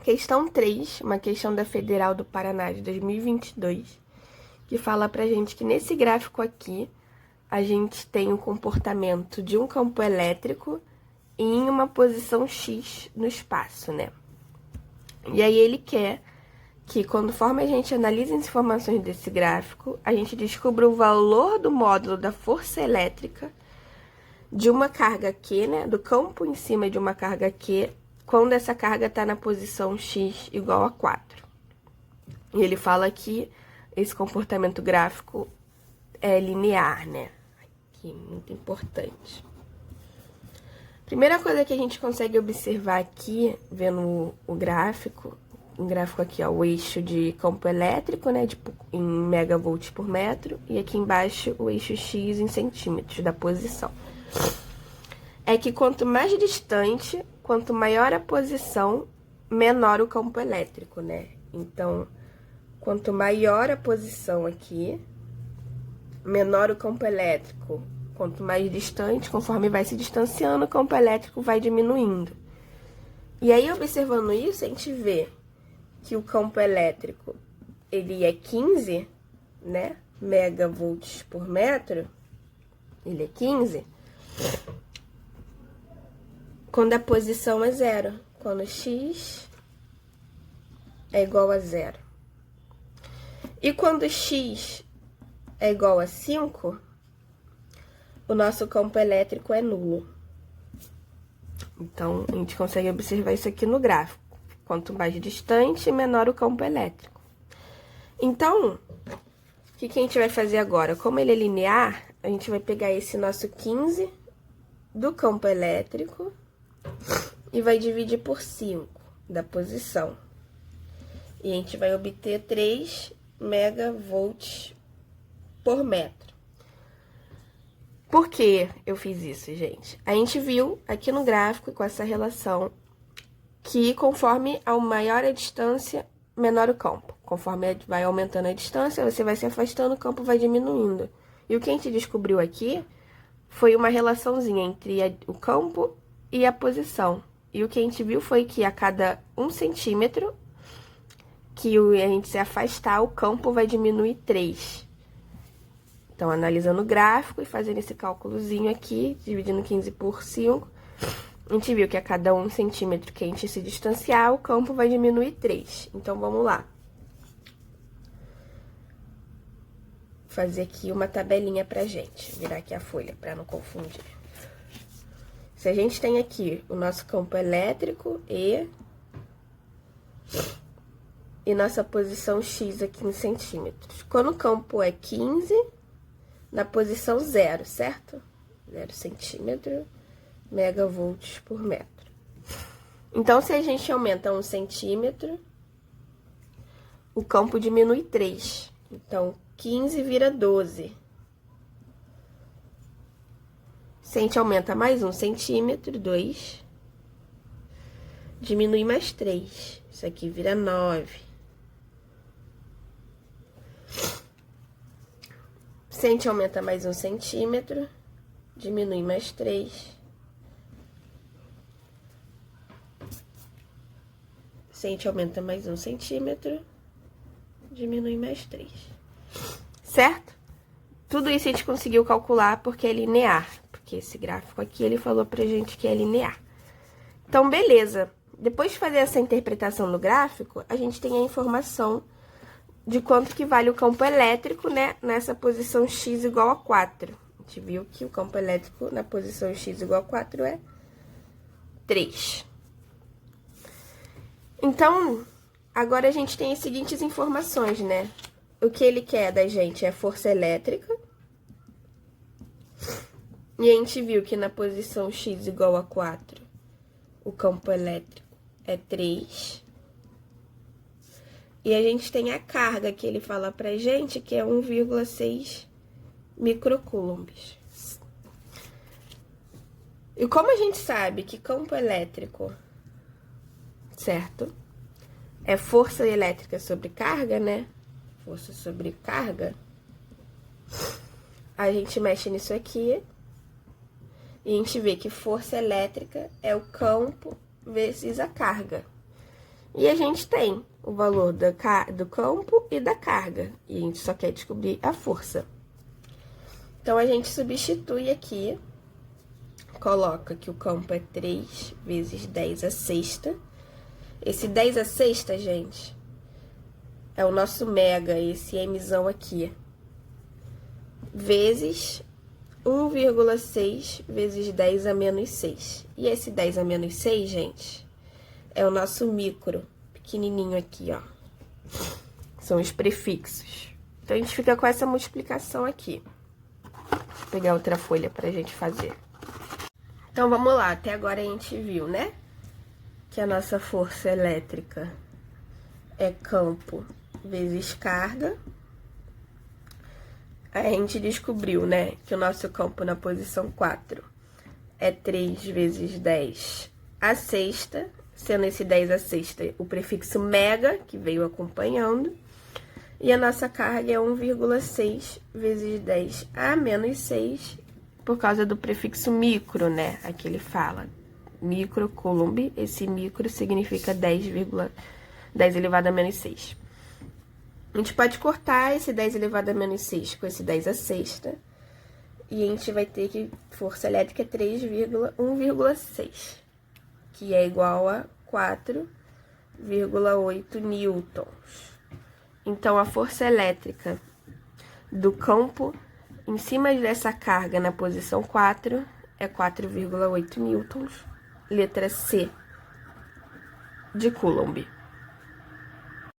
Questão 3, uma questão da Federal do Paraná de 2022, que fala pra gente que nesse gráfico aqui, a gente tem o comportamento de um campo elétrico em uma posição X no espaço, né? E aí ele quer que, conforme a gente analisa as informações desse gráfico, a gente descubra o valor do módulo da força elétrica de uma carga Q, né? Do campo em cima de uma carga Q, quando essa carga está na posição X igual a 4. E ele fala que esse comportamento gráfico é linear, né? Aqui, muito importante. Primeira coisa que a gente consegue observar aqui, vendo o gráfico aqui, ó, o eixo de campo elétrico, né, em megavolts por metro, e aqui embaixo o eixo X em centímetros da posição. É que quanto mais distante, quanto maior a posição, menor o campo elétrico, né? Então, quanto maior a posição aqui, menor o campo elétrico. Quanto mais distante, conforme vai se distanciando, o campo elétrico vai diminuindo. E aí, observando isso, a gente vê que o campo elétrico, ele é 15, né? Megavolts por metro. Ele é 15. Quando a posição é 0. Quando x é igual a 0. E quando x é igual a 5, o nosso campo elétrico é nulo. Então, a gente consegue observar isso aqui no gráfico. Quanto mais distante, menor o campo elétrico. Então, o que a gente vai fazer agora? Como ele é linear, a gente vai pegar esse nosso 15 do campo elétrico e vai dividir por 5 da posição. E a gente vai obter 3 megavolts por metro. Por que eu fiz isso, gente? A gente viu aqui no gráfico com essa relação que conforme a maior a distância, menor o campo. Conforme vai aumentando a distância, você vai se afastando, o campo vai diminuindo. E o que a gente descobriu aqui foi uma relaçãozinha entre o campo e a posição. E o que a gente viu foi que a cada 1 centímetro que a gente se afastar, o campo vai diminuir 3. Então, analisando o gráfico e fazendo esse cálculozinho aqui, dividindo 15 por 5, a gente viu que a cada 1 centímetro que a gente se distanciar, o campo vai diminuir 3. Então, vamos lá. Fazer aqui uma tabelinha pra gente. Virar aqui a folha, pra não confundir. Se a gente tem aqui o nosso campo elétrico e nossa posição X aqui em centímetros. Quando o campo é 15, na posição 0, certo? 0 centímetro, megavolts por metro. Então, se a gente aumenta 1 centímetro, o campo diminui 3. Então, 15 vira 12. Se a gente aumenta mais 1 centímetro, 2, diminui mais 3. Isso aqui vira 9. Se a gente aumenta mais 1 centímetro, diminui mais 3. Se a gente aumenta mais 1 centímetro, diminui mais 3. Certo? Tudo isso a gente conseguiu calcular porque é linear. Porque esse gráfico aqui, ele falou pra gente que é linear. Então, beleza. Depois de fazer essa interpretação do gráfico, a gente tem a informação de quanto que vale o campo elétrico, né, nessa posição X igual a 4. A gente viu que o campo elétrico na posição X igual a 4 é 3. Então, agora a gente tem as seguintes informações, né? O que ele quer da gente é força elétrica. E a gente viu que na posição X igual a 4, o campo elétrico é 3. E a gente tem a carga que ele fala pra gente, que é 1,6 microcoulombs. E como a gente sabe que campo elétrico, certo, é força elétrica sobre carga, né? Força sobre carga. A gente mexe nisso aqui e a gente vê que força elétrica é o campo vezes a carga. E a gente tem o valor do campo e da carga. E a gente só quer descobrir a força. Então, a gente substitui aqui, coloca que o campo é 3 vezes 10 a sexta. Esse 10 a sexta, gente, é o nosso mega, esse mzão aqui, vezes 1,6 vezes 10 a menos 6. E esse 10 a menos 6, gente, é o nosso micro, pequenininho aqui, ó. São os prefixos. Então, a gente fica com essa multiplicação aqui. Vou pegar outra folha pra gente fazer. Então, vamos lá. Até agora a gente viu, né? Que a nossa força elétrica é campo vezes carga. Aí a gente descobriu, né, que o nosso campo na posição 4 é 3 vezes 10 a sexta, sendo esse 10 a sexta o prefixo mega, que veio acompanhando. E a nossa carga é 1,6 vezes 10 a menos 6, por causa do prefixo micro, né? Aqui ele fala micro coulomb, esse micro significa 10 elevado a menos 6. A gente pode cortar esse 10 elevado a menos 6 com esse 10 a sexta. E a gente vai ter que força elétrica é 3,1,6, que é igual a 4,8 newtons. Então, a força elétrica do campo em cima dessa carga na posição 4 é 4,8 newtons. Letra C, de Coulomb.